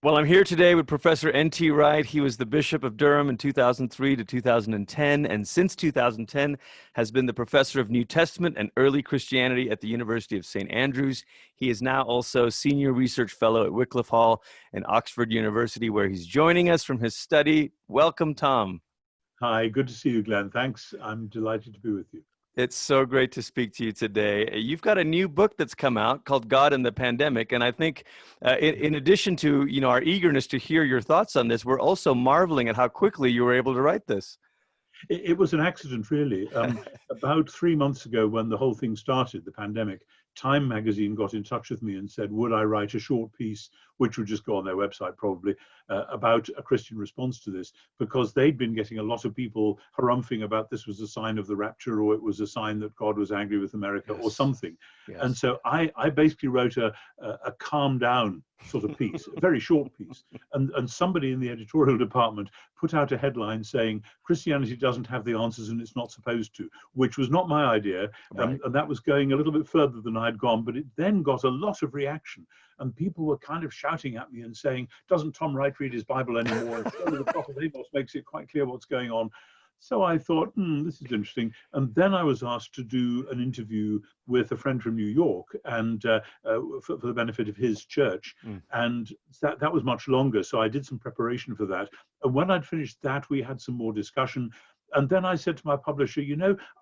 Well, I'm here today with Professor N.T. Wright. He was the Bishop of Durham in 2003 to 2010, and since 2010 has been the Professor of New Testament and Early Christianity at the University of St. Andrews. He is now also Senior Research Fellow at Wycliffe Hall and Oxford University, where he's joining us from his study. Welcome, Tom. Hi, good to see you, Glenn. Thanks. I'm delighted to be with you. It's so great to speak to you today. You've got a new book that's come out called God in the Pandemic, and I think in addition to our eagerness to hear your thoughts on this, we're also marveling at how quickly you were able to write this. It was an accident, really. About 3 months ago, when the whole thing started, the pandemic, Time magazine got in touch with me and said, would I write a short piece, which would just go on their website probably, about a Christian response to this, because they'd been getting a lot of people harumphing about this was a sign of the rapture, or it was a sign that God was angry with America, or something. Yes. And so I basically wrote a calm down sort of piece, a very short piece. And somebody in the editorial department put out a headline saying, Christianity doesn't have the answers and it's not supposed to, which was not my idea. Right. And that was going a little bit further than I'd gone, but it then got a lot of reaction. And people were kind of shouting at me and saying, doesn't Tom Wright read his Bible anymore? And surely the prophet Amos makes it quite clear what's going on. So I thought, this is interesting. And then I was asked to do an interview with a friend from New York, and for the benefit of his church. And that was much longer. So I did some preparation for that. And when I'd finished that, we had some more discussion. And then I said to my publisher,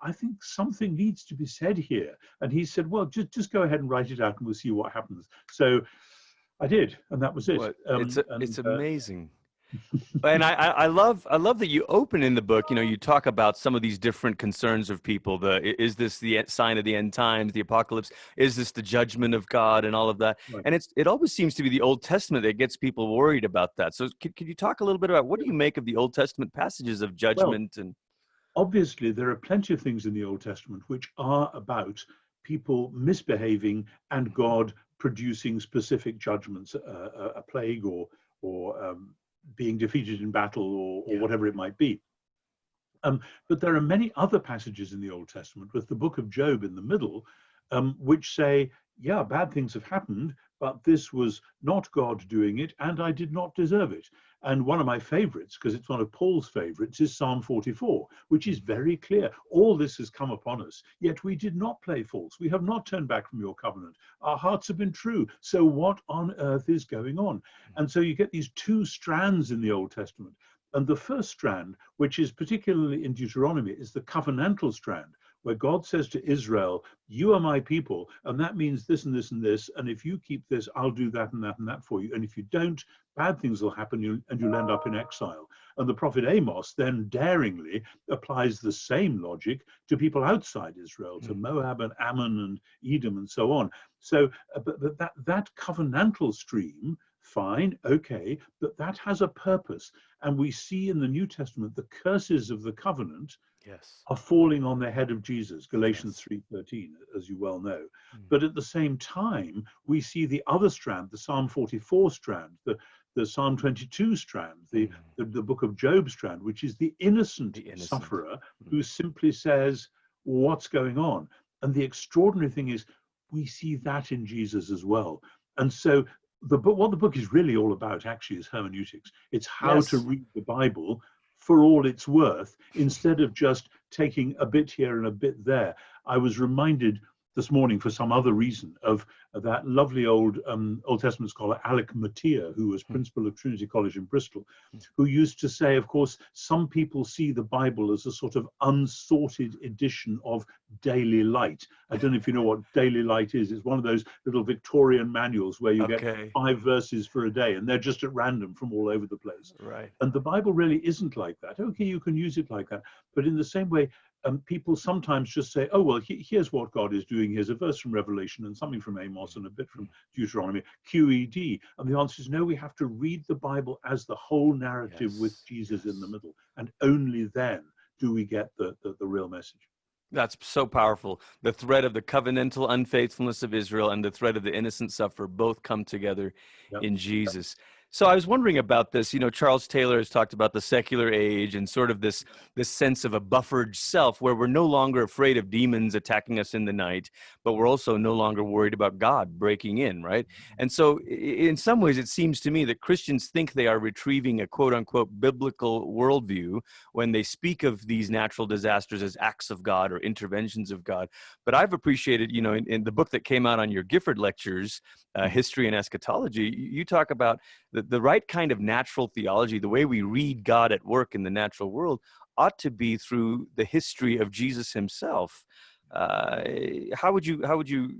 I think something needs to be said here. And he said, well, just go ahead and write it out and we'll see what happens. So I did, and that was it. It's amazing. And I love that you open in the book, you talk about some of these different concerns of people. Is this the sign of the end times, the apocalypse? Is this the judgment of God and all of that? Right. And it always seems to be the Old Testament that gets people worried about that. So could you talk a little bit about what do you make of the Old Testament passages of judgment? Well, obviously, there are plenty of things in the Old Testament which are about people misbehaving and God producing specific judgments, a plague or being defeated in battle or whatever it might be. But there are many other passages in the Old Testament, with the book of Job in the middle, which say, yeah, bad things have happened, but this was not God doing it, and I did not deserve it. And one of my favorites, because it's one of Paul's favorites, is Psalm 44, which is very clear. All this has come upon us, yet we did not play false. We have not turned back from your covenant. Our hearts have been true. So what on earth is going on? And so you get these two strands in the Old Testament. And the first strand, which is particularly in Deuteronomy, is the covenantal strand, where God says to Israel, you are my people, and that means this and this and this, and if you keep this, I'll do that and that and that for you. And if you don't, bad things will happen, and you'll end up in exile. And the prophet Amos then daringly applies the same logic to people outside Israel, to Moab and Ammon and Edom and so on. So but that covenantal stream, fine, okay, but that has a purpose. And we see in the New Testament the curses of the covenant are falling on the head of Jesus, Galatians 3:13, as you well know. But at the same time, we see the other strand, the Psalm 44 strand, the Psalm 22 strand, the book of Job strand, which is the innocent sufferer who simply says, what's going on? And the extraordinary thing is, we see that in Jesus as well. And so what the book is really all about actually is hermeneutics. It's how to read the Bible for all it's worth, instead of just taking a bit here and a bit there. I was reminded this morning, for some other reason, of that lovely old Testament scholar, Alec Mattia, who was principal of Trinity College in Bristol, who used to say, of course, some people see the Bible as a sort of unsorted edition of Daily Light. I don't know if you know what Daily Light is. It's one of those little Victorian manuals where you get 5 verses for a day, and they're just at random from all over the place. Right. And the Bible really isn't like that. Okay, you can use it like that. But in the same way, people sometimes just say, oh, well, here's what God is doing. Here's a verse from Revelation and something from Amos and a bit from Deuteronomy, QED. And the answer is no, we have to read the Bible as the whole narrative with Jesus in the middle. And only then do we get the real message. That's so powerful. The thread of the covenantal unfaithfulness of Israel and the thread of the innocent sufferer both come together in Jesus. So I was wondering about this. You know, Charles Taylor has talked about the secular age and sort of this sense of a buffered self, where we're no longer afraid of demons attacking us in the night, but we're also no longer worried about God breaking in, right? And so, in some ways, it seems to me that Christians think they are retrieving a quote unquote biblical worldview when they speak of these natural disasters as acts of God or interventions of God. But I've appreciated, you know, in the book that came out on your Gifford lectures, History and Eschatology, you talk about the right kind of natural theology, the way we read God at work in the natural world, ought to be through the history of Jesus himself. How would you?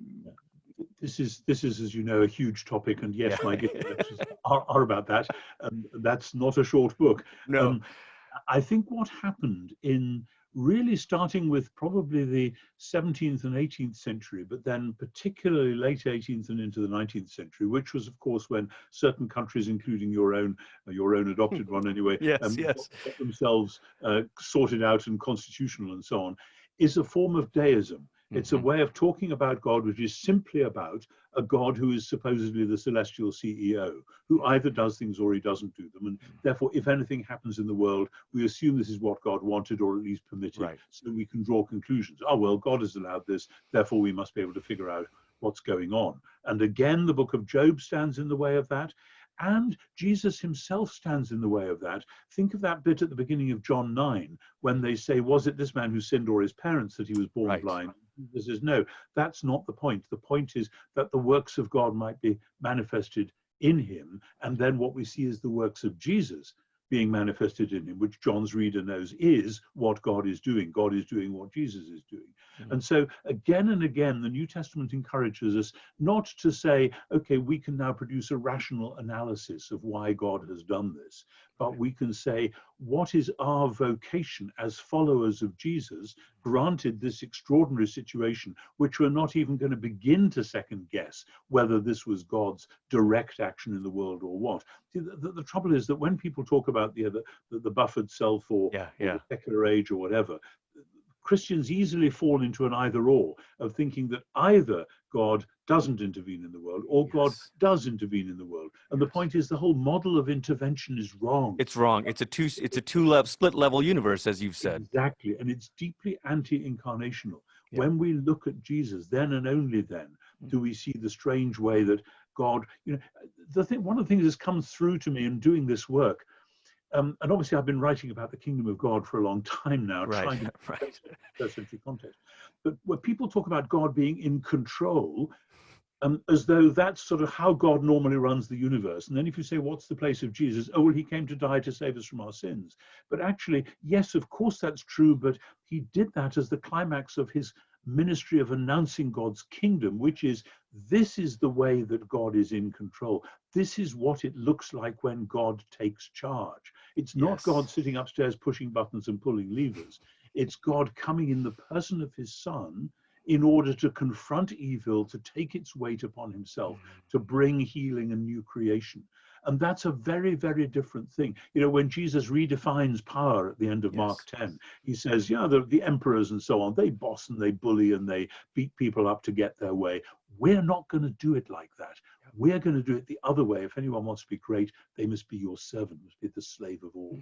This is, as you know, a huge topic, and Yeah. yes, my Gifford lectures are about that. That's not a short book. No. Um, I think what happened in really starting with probably the 17th and 18th century, but then particularly late 18th and into the 19th century, which was, of course, when certain countries, including your own adopted one anyway, Yes. Yes. got themselves sorted out and constitutional and so on, is a form of deism. It's a Hmm. way of talking about God, which is simply about a God who is supposedly the celestial CEO, who either does things or he doesn't do them. And therefore, if anything happens in the world, we assume this is what God wanted or at least permitted, Right. so we can draw conclusions. Oh, well, God has allowed this, therefore we must be able to figure out what's going on. And again, the book of Job stands in the way of that. And Jesus himself stands in the way of that. Think of that bit at the beginning of John 9, when they say, was it this man who sinned or his parents that he was born Right. blind? This is no, that's not the point. The point is that the works of God might be manifested in him. And then what we see is the works of Jesus being manifested in him, which John's reader knows is what God is doing. God is doing what Jesus is doing. Mhm. And so again and again, the New Testament encourages us not to say, okay, we can now produce a rational analysis of why God has done this, but we can say, what is our vocation as followers of Jesus, granted this extraordinary situation, which we're not even going to begin to second guess whether this was God's direct action in the world or what. See, the trouble is that when people talk about the buffered self or Yeah. the Yeah. secular age or whatever, Christians easily fall into an either or of thinking that either God doesn't intervene in the world or God Yes. does intervene in the world. And the Yes. point is the whole model of intervention is wrong. It's wrong. It's a two level split level universe, as you've said. Exactly. And it's deeply anti-incarnational. Yeah. When we look at Jesus, then and only then do we see the strange way that God, one of the things that's come through to me in doing this work, and obviously I've been writing about the kingdom of God for a long time now, Right. trying to Right. first century context. But when people talk about God being in control, as though that's sort of how God normally runs the universe. And then if you say, what's the place of Jesus? Oh, well, he came to die to save us from our sins. But actually, yes, of course that's true, but he did that as the climax of his ministry of announcing God's kingdom, which is, this is the way that God is in control. This is what it looks like when God takes charge. It's not God Yes. sitting upstairs pushing buttons and pulling levers. It's God coming in the person of his son in order to confront evil, to take its weight upon himself, to bring healing and new creation. And that's a very, very different thing. When Jesus redefines power at the end of Mark Yes. 10, he says, the emperors and so on, they boss and they bully and they beat people up to get their way. We're not going to do it like that. We're going to do it the other way. If anyone wants to be great, they must be your servant, must be the slave of all.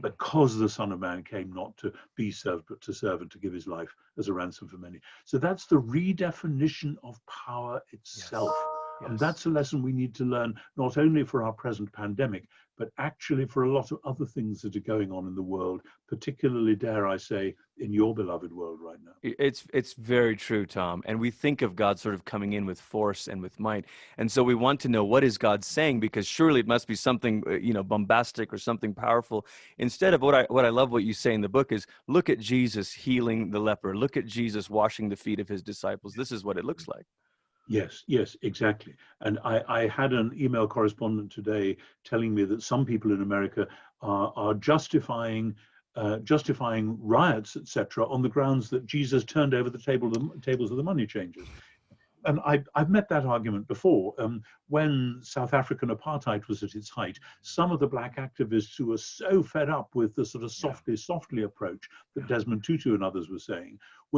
Because the Son of Man came not to be served, but to serve and to give his life as a ransom for many. So that's the redefinition of power itself. Yes. And that's a lesson we need to learn, not only for our present pandemic, but actually for a lot of other things that are going on in the world, particularly, dare I say, in your beloved world right now. It's very true, Tom. And we think of God sort of coming in with force and with might. And so we want to know, what is God saying? Because surely it must be something, bombastic or something powerful. Instead of what I love what you say in the book is, look at Jesus healing the leper. Look at Jesus washing the feet of his disciples. This is what it looks like. Yes, exactly. And I had an email correspondent today telling me that some people in America are justifying riots, etc., on the grounds that Jesus turned over the tables of the money changers. And I've met that argument before. When South African apartheid was at its height, some of the black activists who were so fed up with the sort of softly approach that Desmond Tutu and others were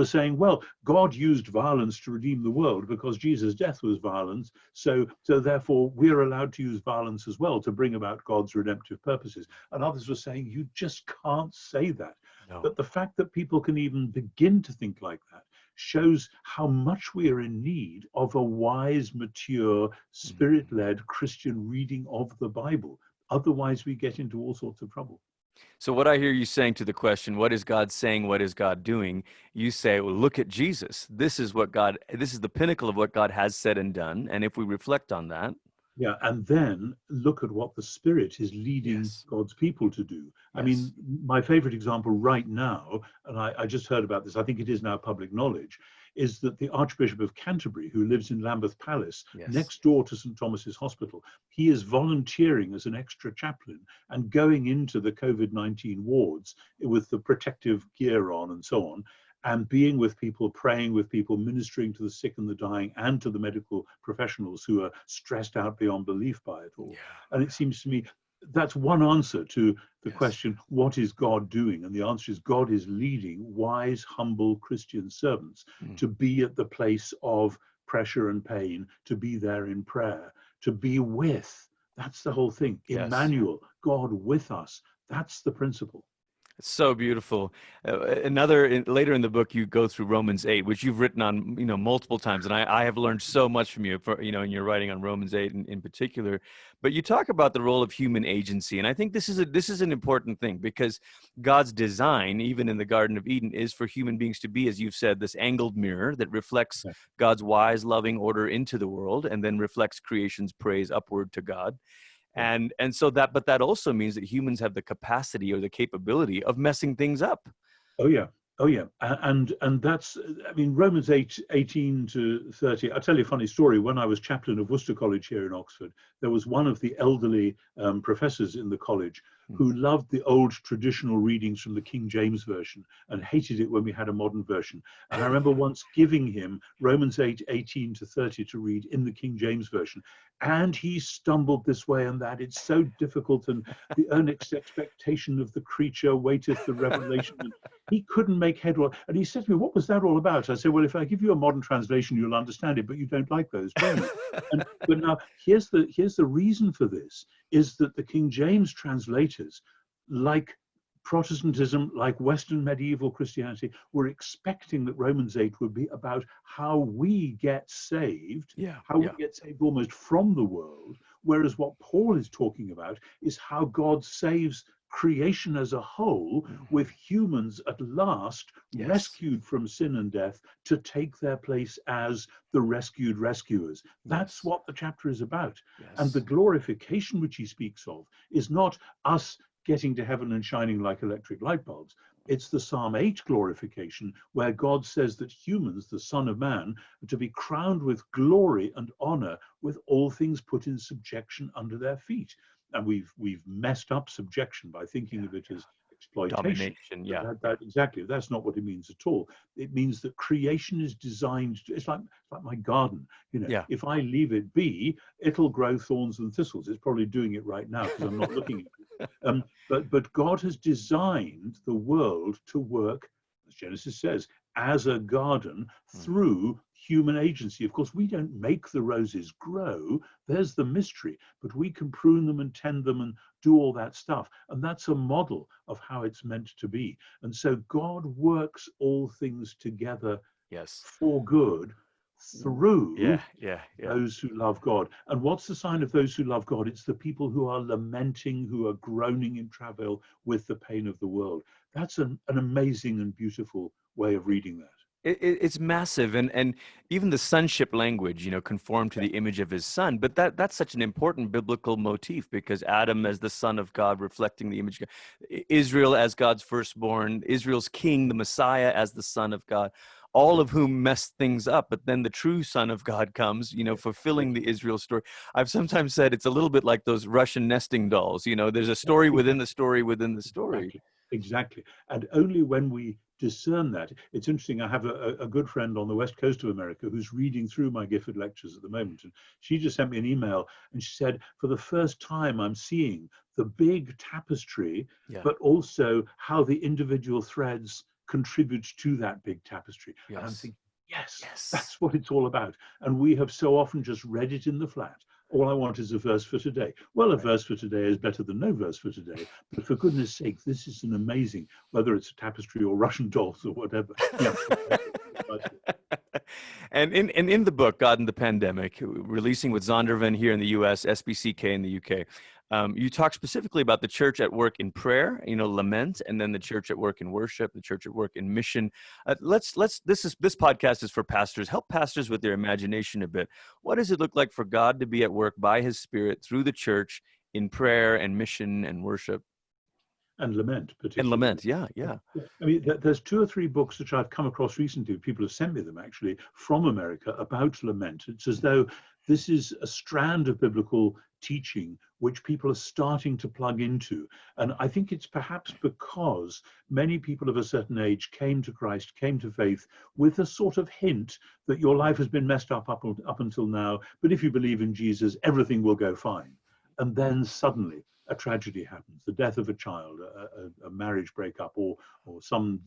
saying, well, God used violence to redeem the world because Jesus' death was violence. So therefore, we're allowed to use violence as well to bring about God's redemptive purposes. And others were saying, you just can't say that. No. But the fact that people can even begin to think like that shows how much we are in need of a wise, mature, spirit-led Christian reading of the Bible. Otherwise, we get into all sorts of trouble. So what I hear you saying to the question, what is God saying? What is God doing? You say, well, look at Jesus. This is the pinnacle of what God has said and done. And if we reflect on that. Yeah, and then look at what the Spirit is leading God's people to do. I mean, my favorite example right now, and I just heard about this, I think it is now public knowledge, is that the Archbishop of Canterbury, who lives in Lambeth Palace, next door to St. Thomas's Hospital, he is volunteering as an extra chaplain and going into the COVID-19 wards with the protective gear on and so on, and being with people, praying with people, ministering to the sick and the dying, and to the medical professionals who are stressed out beyond belief by it all. And it seems to me that's one answer to the question, what is God doing? And the answer is God is leading wise, humble Christian servants to be at the place of pressure and pain, to be there in prayer, to be with. That's the whole thing. Emmanuel, God with us. That's the principle. It's so beautiful. Later in the book, you go through Romans 8, which you've written on, multiple times, and I have learned so much from you, in your writing on Romans 8 in particular. But you talk about the role of human agency, and I think this is an important thing because God's design, even in the Garden of Eden, is for human beings to be, as you've said, this angled mirror that reflects God's wise, loving order into the world, and then reflects creation's praise upward to God. And so but that also means that humans have the capacity or the capability of messing things up. Oh yeah. And that's, I mean, Romans 8, 18 to 30. I'll tell you a funny story. When I was chaplain of Worcester College here in Oxford, there was one of the elderly professors in the college who loved the old traditional readings from the King James Version and hated it when we had a modern version. And I remember once giving him Romans 8, 18 to 30 to read in the King James Version. And he stumbled this way and that. It's so difficult. And the earnest expectation of the creature waiteth the revelation. And he couldn't make head or. And he said to me, what was that all about? I said, well, if I give you a modern translation, you'll understand it, but you don't like those, do you? But now here's the reason for this, is that the King James translators, like Protestantism, like Western medieval Christianity, were expecting that Romans 8 would be about how we get saved, we get saved almost from the world, whereas what Paul is talking about is how God saves creation as a whole, with humans at last rescued from sin and death to take their place as the rescued rescuers. That's what the chapter is about. And the glorification which he speaks of is not us getting to heaven and shining like electric light bulbs. It's the Psalm 8 glorification, where God says that humans, the Son of Man, are to be crowned with glory and honor, with all things put in subjection under their feet. And we've messed up subjection by thinking of it as exploitation. Domination, exactly. That's not what it means at all. It means that creation is designed. It's like my garden. If I leave it be, it'll grow thorns and thistles. It's probably doing it right now because I'm not looking at it. But God has designed the world to work, as Genesis says, as a garden through human agency. Of course, we don't make the roses grow. There's the mystery. But we can prune them and tend them and do all that stuff. And that's a model of how it's meant to be. And so God works all things together for good through those who love God. And what's the sign of those who love God? It's the people who are lamenting, who are groaning in travail with the pain of the world. That's an amazing and beautiful way of reading that. It's massive, and even the sonship language, conform to the image of his son. But that's such an important biblical motif, because Adam as the son of God, reflecting the image of God, Israel as God's firstborn, Israel's king, the Messiah as the son of God, all of whom messed things up. But then the true son of God comes, fulfilling the Israel story. I've sometimes said it's a little bit like those Russian nesting dolls. There's a story within the story within the story. Exactly. And only when we discern that. It's interesting. I have a good friend on the west coast of America who's reading through my Gifford lectures at the moment, and she just sent me an email, and she said, for the first time, I'm seeing the big tapestry, Yeah. but also how the individual threads contribute to that big tapestry. Yes. And I'm thinking, yes, Yes. that's what it's all about. And we have so often just read it in the flat. All I want is a verse for today. Well, a verse for today is better than no verse for today. But for goodness sake, this is an amazing, whether it's a tapestry or Russian dolls or whatever. Yeah. And in the book, God in the Pandemic, releasing with Zondervan here in the U.S., SBCK in the U.K., you talk specifically about the church at work in prayer, lament, and then the church at work in worship, the church at work in mission. This podcast is for pastors. Help pastors with their imagination a bit. What does it look like for God to be at work by His Spirit through the church in prayer and mission and worship? And lament, particularly. And lament, yeah. I mean, there's 2 or 3 books which I've come across recently. People have sent me them, actually, from America about lament. It's as though this is a strand of biblical teaching which people are starting to plug into. And I think it's perhaps because many people of a certain age came to Christ, came to faith, with a sort of hint that your life has been messed up until now, but if you believe in Jesus, everything will go fine. And then suddenly, a tragedy happens, the death of a child, a marriage breakup, or some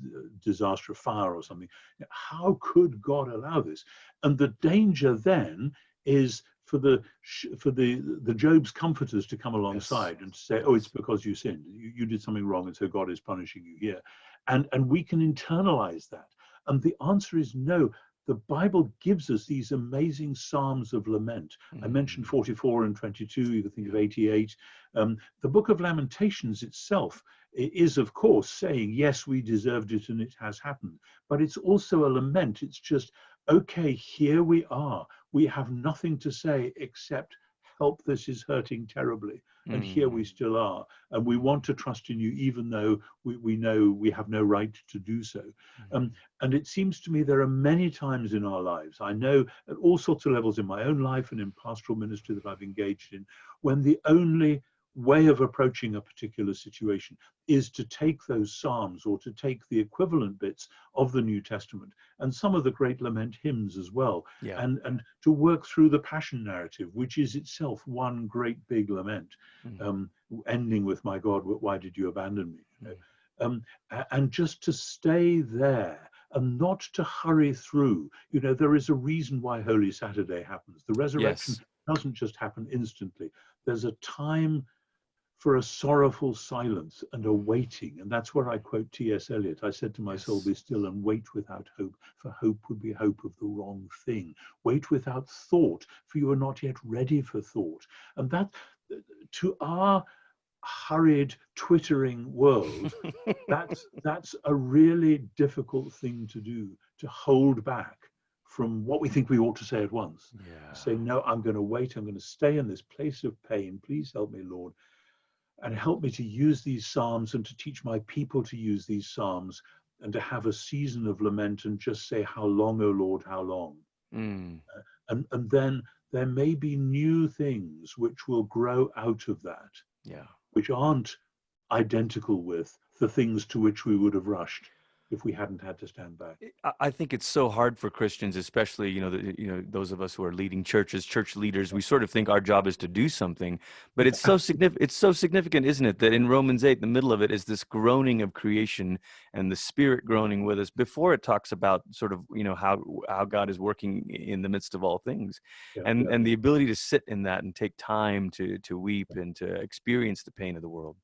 disaster, fire or something. How could God allow this? And the danger then is for the Job's comforters to come alongside and to say, oh, it's because you sinned. You did something wrong, and so God is punishing you here. And we can internalize that. And the answer is no. The Bible gives us these amazing psalms of lament. I mentioned 44 and 22, you can think of 88. The book of Lamentations itself is, of course, saying, yes, we deserved it and it has happened. But it's also a lament. It's just, okay, here we are. We have nothing to say except, help, this is hurting terribly. And here we still are. And we want to trust in you, even though we know we have no right to do so. And it seems to me there are many times in our lives, I know at all sorts of levels in my own life and in pastoral ministry that I've engaged in, when the only way of approaching a particular situation is to take those psalms or to take the equivalent bits of the New Testament and some of the great lament hymns as well, and to work through the passion narrative, which is itself one great big lament, ending with, my God, why did you abandon me? And just to stay there and not to hurry through. There is a reason why Holy Saturday happens. The resurrection doesn't just happen instantly. There's a time for a sorrowful silence and a waiting. And that's where I quote T.S. Eliot. I said to my soul, be still and wait without hope, for hope would be hope of the wrong thing. Wait without thought, for you are not yet ready for thought. And that, to our hurried, twittering world, that's a really difficult thing to do, to hold back from what we think we ought to say at once. Say, no, I'm going to wait. I'm going to stay in this place of pain. Please help me, Lord. And help me to use these psalms and to teach my people to use these psalms and to have a season of lament and just say, how long, O Lord, how long? And then there may be new things which will grow out of that, which aren't identical with the things to which we would have rushed if we hadn't had to stand back. I think it's so hard for Christians, especially, those of us who are leading churches, church leaders. We sort of think our job is to do something, but it's so significant, isn't it, that in Romans 8, in the middle of it is this groaning of creation and the Spirit groaning with us before it talks about sort of, how God is working in the midst of all things, and the ability to sit in that and take time to weep and to experience the pain of the world.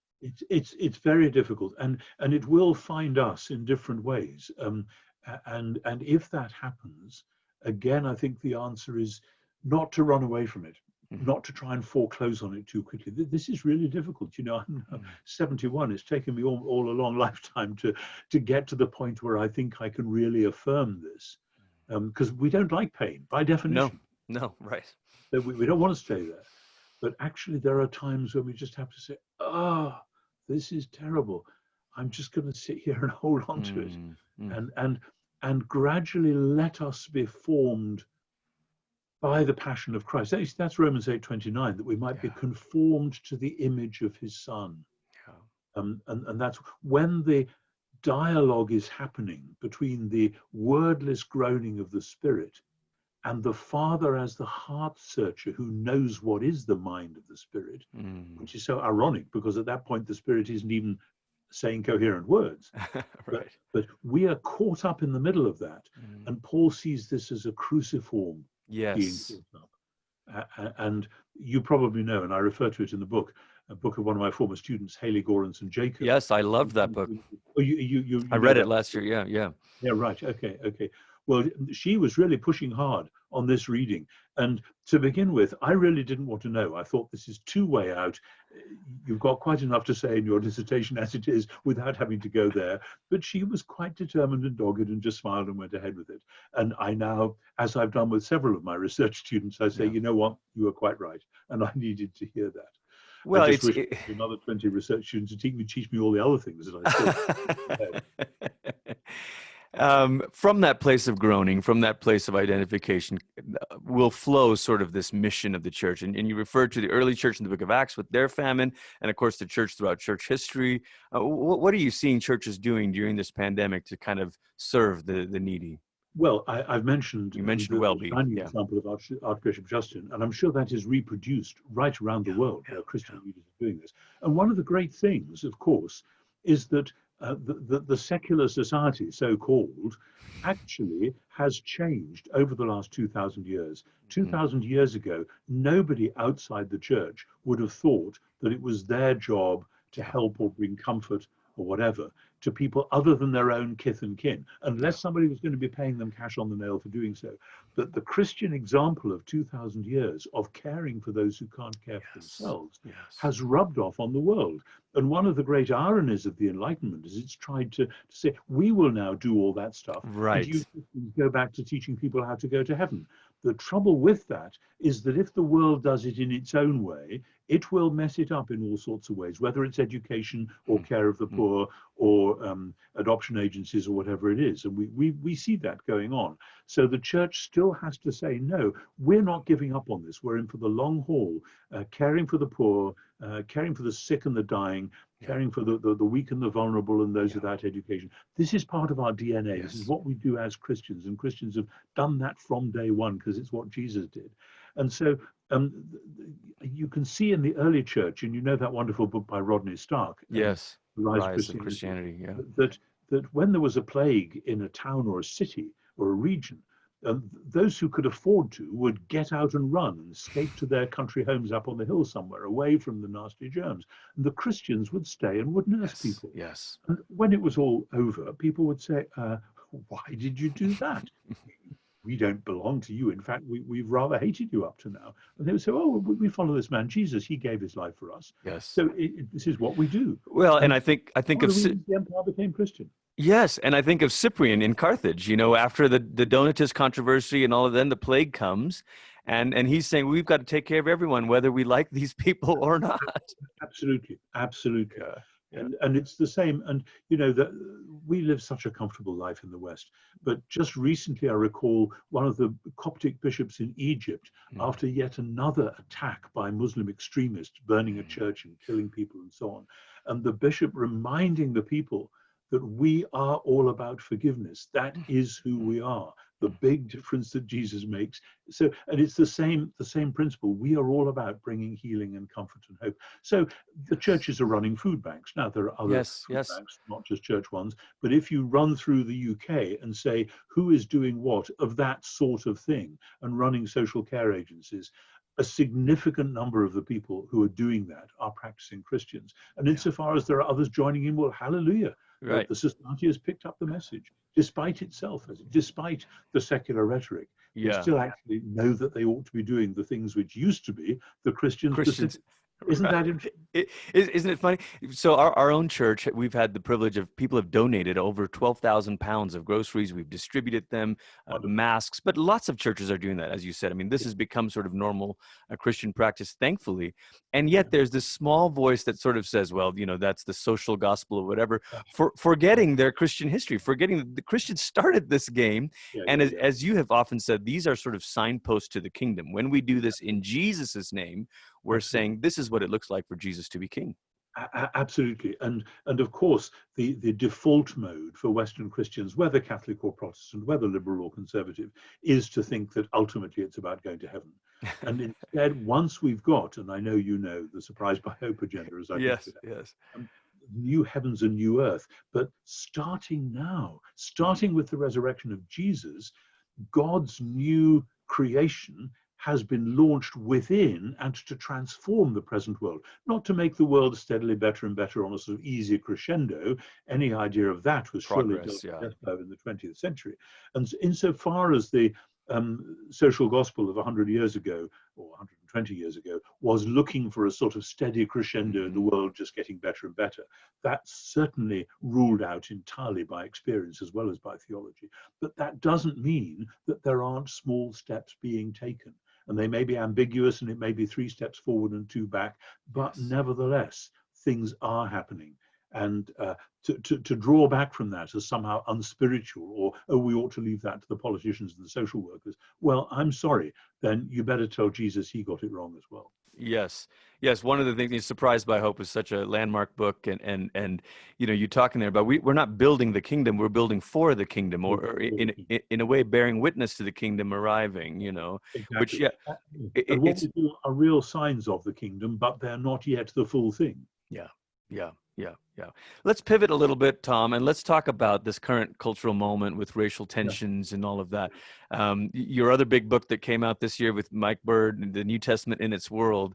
It's very difficult, and it will find us in different ways. And if that happens, again, I think the answer is not to run away from it, not to try and foreclose on it too quickly. This is really difficult. I'm 71. It's taken me all a long lifetime to get to the point where I think I can really affirm this, because we don't like pain by definition. No, right. We don't want to stay there. But actually, there are times when we just have to say, this is terrible. I'm just going to sit here and hold on to it. And gradually let us be formed by the passion of Christ. That's Romans 8:29, that we might be conformed to the image of his Son. And that's when the dialogue is happening between the wordless groaning of the Spirit and the Father as the heart searcher who knows what is the mind of the Spirit, which is so ironic because at that point the Spirit isn't even saying coherent words. Right. But we are caught up in the middle of that. And Paul sees this as a cruciform being Yes. caught up. And you probably know, and I refer to it in the book, a book of one of my former students, Haley Goranson Jacob. Yes, I loved that book. Oh, you I read it last year. Yeah, yeah. Yeah, right. Okay. Well, she was really pushing hard on this reading. And to begin with, I really didn't want to know. I thought this is too way out. You've got quite enough to say in your dissertation as it is without having to go there. But she was quite determined and dogged and just smiled and went ahead with it. And I now, as I've done with several of my research students, I say, you know what, you were quite right. And I needed to hear that. Well, I just wish another 20 research students to teach me all the other things that I still from that place of groaning, from that place of identification, will flow sort of this mission of the church. And you referred to the early church in the book of Acts with their famine, and of course the church throughout church history. What are you seeing churches doing during this pandemic to kind of serve the needy? Well, I've mentioned the well-being example of Archbishop Justin, and I'm sure that is reproduced right around the world where Christian leaders are doing this. And one of the great things, of course, is that the secular society, so-called, actually has changed over the last 2,000 years. 2,000 years ago, nobody outside the church would have thought that it was their job to help or bring comfort or whatever to people other than their own kith and kin, unless somebody was going to be paying them cash on the nail for doing so. But the Christian example of 2,000 years of caring for those who can't care for themselves has rubbed off on the world. And one of the great ironies of the Enlightenment is it's tried to say, we will now do all that stuff. Right. And you go back to teaching people how to go to heaven. The trouble with that is that if the world does it in its own way, it will mess it up in all sorts of ways, whether it's education or care of the poor or adoption agencies or whatever it is. And we see that going on. So the church still has to say, no, we're not giving up on this. We're in for the long haul, caring for the poor, caring for the sick and the dying, caring for the weak and the vulnerable and those without education. This is part of our DNA. This is what we do as Christians. And Christians have done that from day one because it's what Jesus did. And so you can see in the early church, and you know that wonderful book by Rodney Stark, The Rise of Christianity, that when there was a plague in a town or a city or a region, those who could afford to would get out and run and escape to their country homes up on the hill somewhere, away from the nasty germs. And the Christians would stay and would nurse people. Yes. And when it was all over, people would say, why did you do that? We don't belong to you. In fact, we've rather hated you up to now. And they would say, oh, we follow this man, Jesus. He gave his life for us. Yes. So this is what we do. Well, and I think of the empire became Christian. Yes, and I think of Cyprian in Carthage, after the Donatist controversy and all of then the plague comes, and he's saying we've got to take care of everyone, whether we like these people or not. Absolutely. Yeah. And it's the same. And, that we live such a comfortable life in the West. But just recently, I recall one of the Coptic bishops in Egypt, after yet another attack by Muslim extremists, burning a church and killing people and so on. And the bishop reminding the people that we are all about forgiveness. That is who we are. The big difference that Jesus makes. So, and it's the same principle. We are all about bringing healing and comfort and hope. So the churches are running food banks. Now there are other food banks, not just church ones, but if you run through the UK and say, who is doing what of that sort of thing and running social care agencies, a significant number of the people who are doing that are practicing Christians. And insofar as there are others joining in, well, hallelujah. Right. The society has picked up the message, despite itself, despite the secular rhetoric. They still actually know that they ought to be doing the things which used to be the Christians. Isn't that interesting? Isn't it funny? So our own church, we've had the privilege of people have donated over 12,000 pounds of groceries. We've distributed them, masks, but lots of churches are doing that, as you said. I mean, this has become sort of normal Christian practice, thankfully. And yet there's this small voice that sort of says, well, that's the social gospel or whatever, forgetting their Christian history, forgetting that the Christians started this game. As you have often said, these are sort of signposts to the kingdom. When we do this in Jesus's name, we're saying this is what it looks like for Jesus to be king. Absolutely, and of course the default mode for Western Christians, whether Catholic or Protestant, whether liberal or conservative, is to think that ultimately it's about going to heaven. And instead, once we've got, and I know you know the Surprise by Hope agenda, as I think of Yes, it, yes. new heavens and new earth, but starting now, starting with the resurrection of Jesus, God's new creation has been launched within and to transform the present world, not to make the world steadily better and better on a sort of easy crescendo. Any idea of that was surely dealt Progress, yeah. with in the 20th century. And insofar as the social gospel of 100 years ago or 120 years ago was looking for a sort of steady crescendo in the world just getting better and better, that's certainly ruled out entirely by experience as well as by theology. But that doesn't mean that there aren't small steps being taken. And they may be ambiguous, and it may be 3 steps forward and 2 back, but Yes. nevertheless, things are happening. And to draw back from that as somehow unspiritual, or, oh, we ought to leave that to the politicians and the social workers, well, I'm sorry, then you better tell Jesus he got it wrong as well. Yes, yes. One of the things, Surprised by Hope, is such a landmark book, and you know, you're talking there about we're not building the kingdom, we're building for the kingdom, or in a way bearing witness to the kingdom arriving. You know, which Exactly. yeah, And what it's we do are real signs of the kingdom, but they're not yet the full thing. yeah, yeah, yeah, yeah. Let's pivot a little bit, Tom, and let's talk about this current cultural moment with racial Yeah. tensions and all of that. Your other big book that came out this year with Mike Bird, The New Testament in Its World.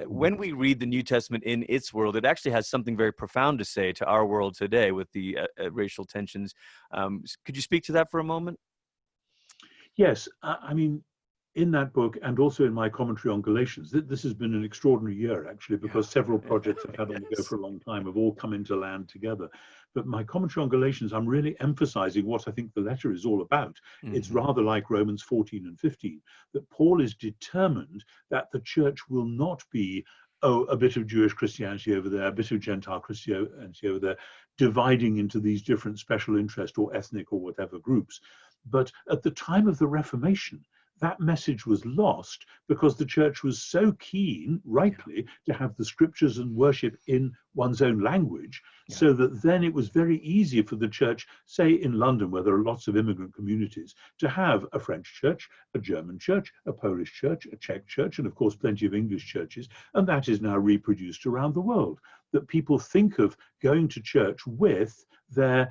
When we read the New Testament in its world, it actually has something very profound to say to our world today with the racial tensions. Could you speak to that for a moment? Yes, I mean, in that book and also in my commentary on Galatians, this has been an extraordinary year, actually, Yeah. because several projects I've had on the go Yes. for a long time have all come into land together. But my commentary on Galatians, I'm really emphasizing what I think the letter is all about. It's rather like Romans 14 and 15, that Paul is determined that the church will not be, oh, a bit of Jewish Christianity over there, a bit of Gentile Christianity over there, dividing into these different special interest or ethnic or whatever groups. But at the time of the Reformation, that message was lost because the church was so keen, rightly, to have the scriptures and worship in one's own language, so that then it was very easy for the church, say in London, where there are lots of immigrant communities, to have a French church, a German church, a Polish church, a Czech church, and of course plenty of English churches. And that is now reproduced around the world, that people think of going to church with the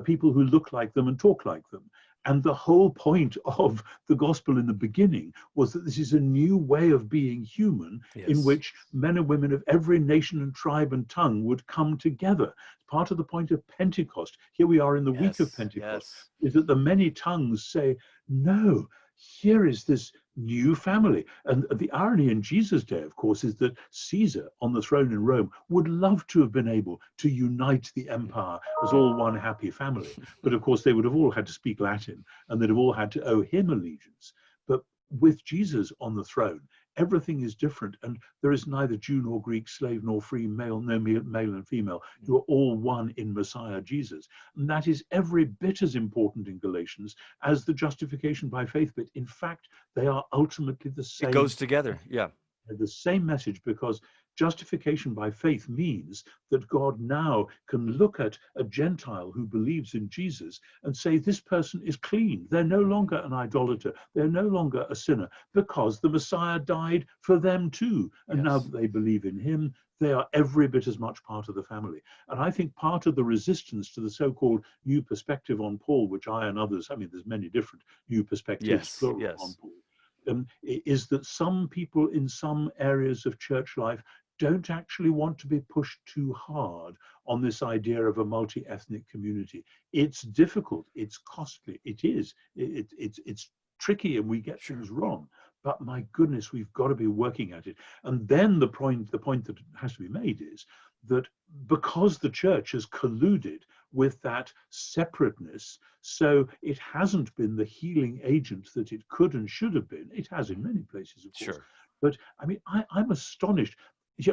people who look like them and talk like them. And the whole point of the gospel in the beginning was that this is a new way of being human, in which men and women of every nation and tribe and tongue would come together. Part of the point of Pentecost, here we are in the week of Pentecost, is that the many tongues say, no, here is this new family. And the irony in Jesus' day, of course, is that Caesar on the throne in Rome would love to have been able to unite the empire as all one happy family. But of course, they would have all had to speak Latin, and they'd have all had to owe him allegiance. But with Jesus on the throne, everything is different, and there is neither Jew nor Greek, slave nor free, male, no male and female. You are all one in Messiah Jesus. And that is every bit as important in Galatians as the justification by faith bit. In fact, they are ultimately the same. It goes together, yeah. The same message, because justification by faith means that God now can look at a Gentile who believes in Jesus and say, this person is clean. They're no longer an idolater. They're no longer a sinner, because the Messiah died for them too. And now that they believe in him, they are every bit as much part of the family. And I think part of the resistance to the so-called new perspective on Paul, which I and others, I mean, there's many different new perspectives, plural, on Paul, is that some people in some areas of church life don't actually want to be pushed too hard on this idea of a multi-ethnic community. It's difficult, it's costly, it is, it's tricky, and we get things wrong. But my goodness, we've got to be working at it. And then the point that has to be made is that because the church has colluded with that separateness, so it hasn't been the healing agent that it could and should have been. It has in many places, of course. But I mean, I'm astonished.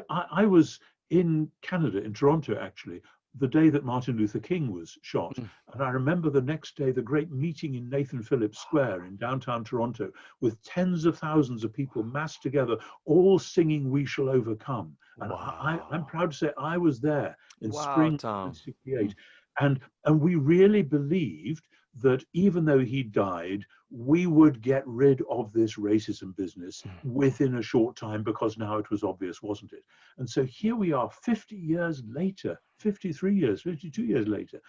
I was in Canada, in Toronto, actually, the day that Martin Luther King was shot. Mm. And I remember the next day, the great meeting in Nathan Phillips Square in downtown Toronto, with tens of thousands of people massed together, all singing "We Shall Overcome." And I'm Wow. proud to say I was there in Wow, spring Tom. 1968. And we really believed that even though he died, we would get rid of this racism business Mm. within a short time, because now it was obvious, wasn't it? And so here we are 50 years later, 53 years, 52 years later,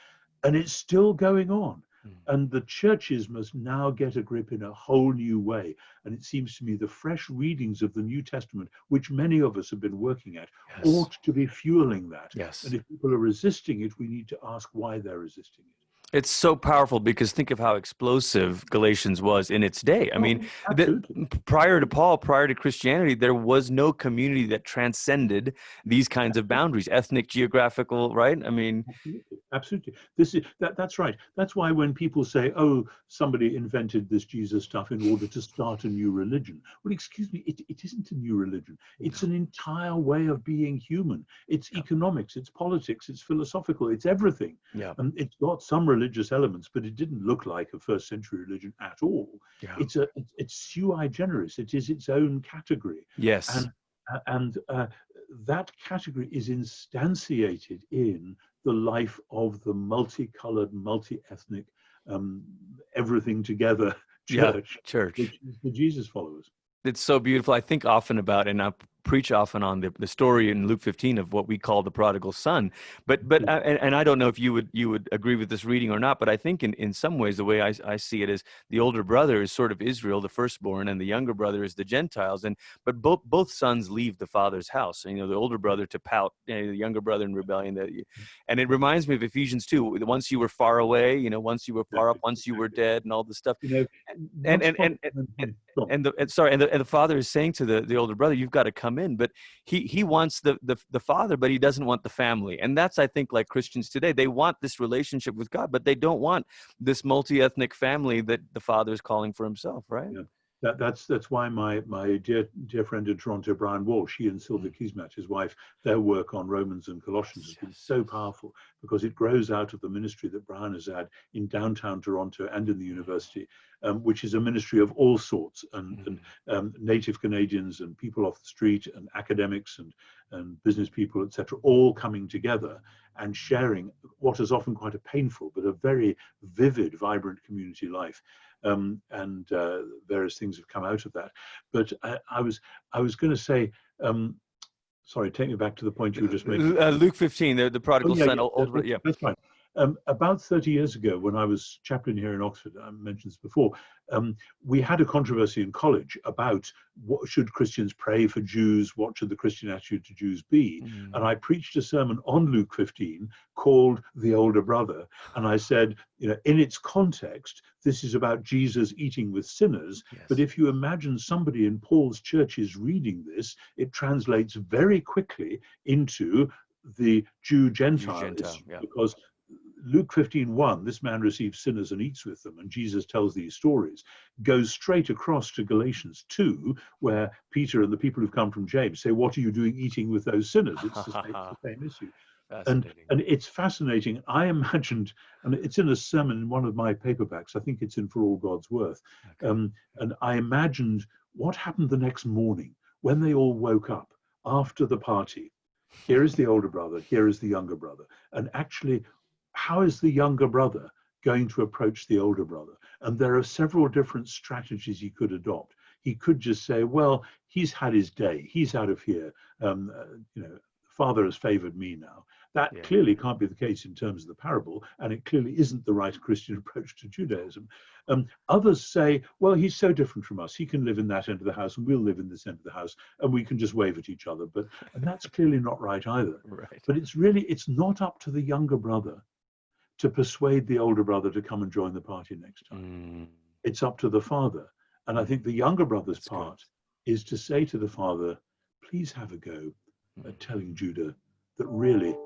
and it's still going on. Mm. And the churches must now get a grip in a whole new way. And it seems to me the fresh readings of the New Testament, which many of us have been working at, Yes. ought to be fueling that. And Yes. if people are resisting it, we need to ask why they're resisting it. It's so powerful because think of how explosive Galatians was in its day. I mean, Oh, absolutely. prior to Paul, prior to Christianity, there was no community that transcended these kinds of boundaries, ethnic, geographical, right? I mean, Absolutely, absolutely. This is that's right. That's why when people say, "Oh, somebody invented this Jesus stuff in order to start a new religion," well, excuse me, it isn't a new religion. It's no. an entire way of being human. It's Yeah. economics, it's politics, it's philosophical, it's everything. Yeah. And it's got some religious elements, but it didn't look like a first century religion at all. Yeah. It's sui generis. It is its own category, Yes. and and that category is instantiated in the life of the multicolored, multi-ethnic, um, everything together Yeah. church, Church. which is the Jesus followers. It's so beautiful. I think often about, and I preach often on the story in Luke 15 of what we call the prodigal son. But and I don't know if you would agree with this reading or not. But I think in some ways the way I see it is the older brother is sort of Israel, the firstborn, and the younger brother is the Gentiles. And but both sons leave the father's house. And, the older brother to pout, the younger brother in rebellion. And it reminds me of Ephesians 2. Once you were far away, once you were far up, Exactly, once you were exactly. dead, and all this stuff. You know, And once and upon and and, a and time, go on. and the father is saying to the older brother, you've got to come in, but he wants the father, but he doesn't want the family. And that's, I think, like Christians today, they want this relationship with God, but they don't want this multi-ethnic family that the father is calling for himself, right? Yeah. That's why my dear friend in Toronto, Brian Walsh, he and Sylvia Kismat, his wife, their work on Romans and Colossians has been so powerful, because it grows out of the ministry that Brian has had in downtown Toronto and in the university, which is a ministry of all sorts, and native Canadians and people off the street and academics and business people, etc., all coming together and sharing what is often quite a painful but a very vivid, vibrant community life. And various things have come out of that. But I was going to say, sorry, take me back to the point you were just making. Luke 15, the Oh prodigal yeah, son, yeah, yeah. that's right. About 30 years ago, when I was chaplain here in Oxford, I mentioned this before, we had a controversy in college about what should Christians pray for Jews, what should the Christian attitude to Jews be? And I preached a sermon on Luke 15 called The Older Brother. And I said, in its context, this is about Jesus eating with sinners. Yes. But if you imagine somebody in Paul's churches reading this, it translates very quickly into the Jew-Gentile issue, yeah. because Luke 15:1, this man receives sinners and eats with them, and Jesus tells these stories, goes straight across to Galatians 2, where Peter and the people who've come from James say, what are you doing eating with those sinners? It's the same issue. And it's fascinating. I imagined, and it's in a sermon in one of my paperbacks, I think it's in For All God's Worth, and I imagined what happened the next morning when they all woke up after the party. Here is the older brother, here is the younger brother. And actually, how is the younger brother going to approach the older brother? And there are several different strategies he could adopt. He could just say, well, he's had his day, he's out of here. Father has favored me now. That clearly can't be the case in terms of the parable, and it clearly isn't the right Christian approach to Judaism. Others say, well, he's so different from us. He can live in that end of the house, and we'll live in this end of the house, and we can just wave at each other. And that's clearly not right either. Right. But it's not up to the younger brother to persuade the older brother to come and join the party next time. It's up to the father. And I think the younger brother's part is to say to the father, please have a go at telling Judah that really,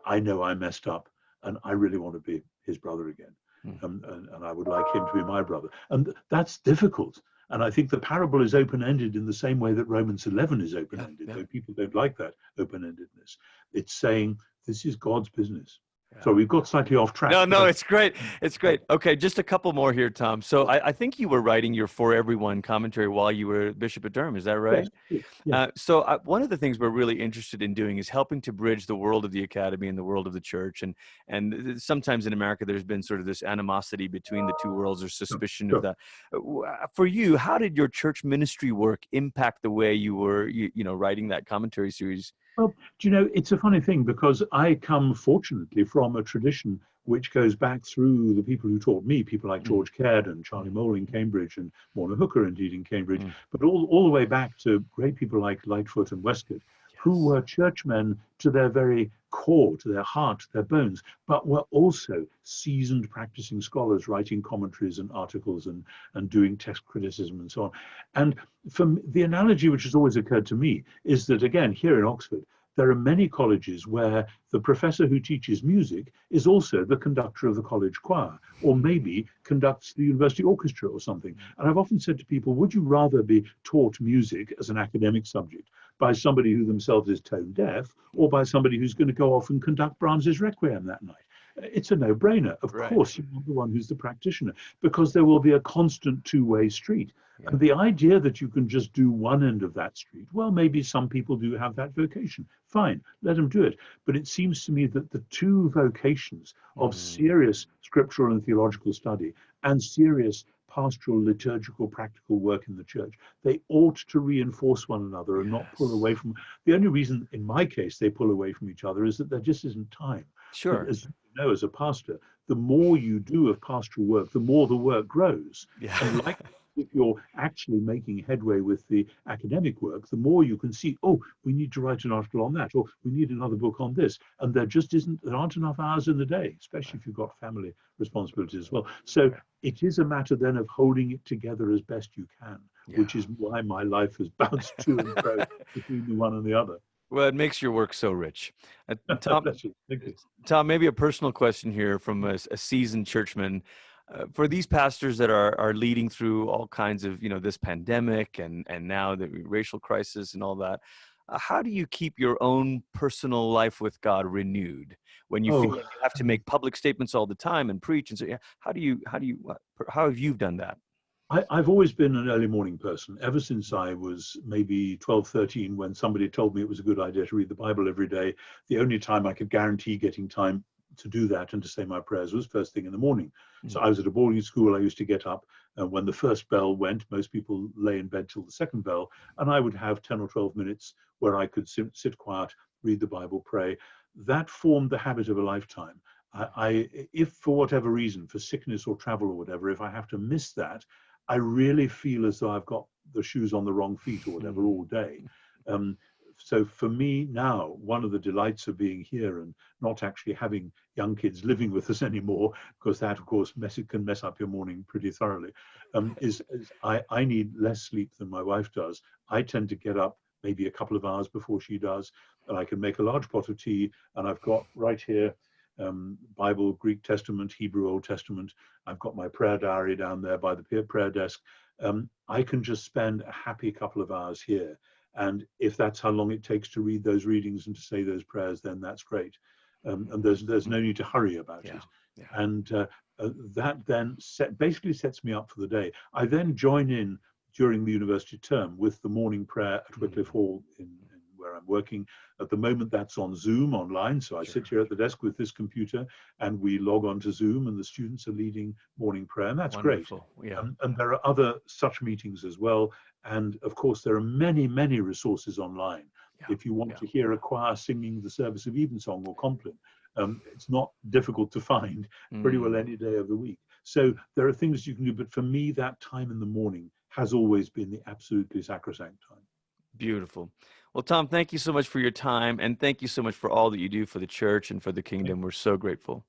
I know I messed up and I really want to be his brother again. And I would like him to be my brother. And that's difficult. And I think the parable is open-ended in the same way that Romans 11 is open-ended, though people don't like that open-endedness. It's saying this is God's business. Yeah. So we've got slightly off track. No, it's great. It's great. Okay, just a couple more here, Tom. So I think you were writing your For Everyone commentary while you were Bishop at Durham. Is that right? Yes, yes. So one of the things we're really interested in doing is helping to bridge the world of the academy and the world of the church. And sometimes in America, there's been sort of this animosity between the two worlds or suspicion Sure. of that. For you, how did your church ministry work impact the way you were, writing that commentary series? Well, do you know, it's a funny thing because I come, fortunately, from a tradition which goes back through the people who taught me, people like George Caird and Charlie Mole in Cambridge and Morna Hooker, indeed, in Cambridge, but all the way back to great people like Lightfoot and Westcott, who were churchmen to their very core, to their heart, to their bones, but were also seasoned practicing scholars writing commentaries and articles and doing text criticism and so on. And from the analogy which has always occurred to me is that, again, here in Oxford, there are many colleges where the professor who teaches music is also the conductor of the college choir, or maybe conducts the university orchestra or something. And I've often said to people, would you rather be taught music as an academic subject by somebody who themselves is tone deaf, or by somebody who's going to go off and conduct Brahms's Requiem that night? It's a no-brainer. Of course, you want the one who's the practitioner, because there will be a constant two-way street. And the idea that you can just do one end of that street, well, maybe some people do have that vocation. Fine, let them do it. But it seems to me that the two vocations of serious scriptural and theological study and serious pastoral, liturgical, practical work in the church, they ought to reinforce one another and not pull away from. The only reason, in my case, they pull away from each other is that there just isn't time. Sure. But as you know, as a pastor, the more you do of pastoral work, the more the work grows. Yeah. And like if you're actually making headway with the academic work, the more you can see, oh, we need to write an article on that, or we need another book on this. And there aren't enough hours in the day, especially if you've got family responsibilities as well. So it is a matter then of holding it together as best you can, which is why my life has bounced to and fro between the one and the other. Well, it makes your work so rich. Tom, Thank you. Tom, maybe a personal question here from a seasoned churchman. For these pastors that are leading through all kinds of, this pandemic and now the racial crisis and all that, how do you keep your own personal life with God renewed when you feel like you have to make public statements all the time and preach? And so, how have you done that? I've always been an early morning person, ever since I was maybe 12, 13, when somebody told me it was a good idea to read the Bible every day. The only time I could guarantee getting time to do that and to say my prayers was first thing in the morning. So I was at a boarding school. I used to get up, and when the first bell went, most people lay in bed till the second bell, and I would have 10 or 12 minutes where I could sit quiet, read the Bible, pray. That formed the habit of a lifetime. If for whatever reason, for sickness or travel or whatever, if I have to miss that, I really feel as though I've got the shoes on the wrong feet or whatever all day. So for me now, one of the delights of being here and not actually having young kids living with us anymore, because that, of course, can mess up your morning pretty thoroughly, is I need less sleep than my wife does. I tend to get up maybe a couple of hours before she does, and I can make a large pot of tea, and I've got right here Bible, Greek Testament, Hebrew Old Testament. I've got my prayer diary down there by the prayer desk. I can just spend a happy couple of hours here. And if that's how long it takes to read those readings and to say those prayers, then that's great. And there's no need to hurry about it. Yeah. And that then basically sets me up for the day. I then join in during the university term with the morning prayer at Wycliffe Hall in where I'm working. At the moment, that's on Zoom online. So I sit here at the desk with this computer and we log on to Zoom and the students are leading morning prayer. And that's Wonderful. Great. Yeah. And there are other such meetings as well. And of course, there are many, many resources online. If you want to hear a choir singing the service of evensong or compline, it's not difficult to find pretty well any day of the week. So there are things you can do. But for me, that time in the morning has always been the absolutely sacrosanct time. Beautiful. Well, Tom, thank you so much for your time. And thank you so much for all that you do for the church and for the kingdom. We're so grateful.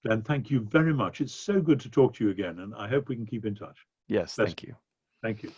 Glenn, thank you very much. It's so good to talk to you again. And I hope we can keep in touch. Yes, thank you. Thank you.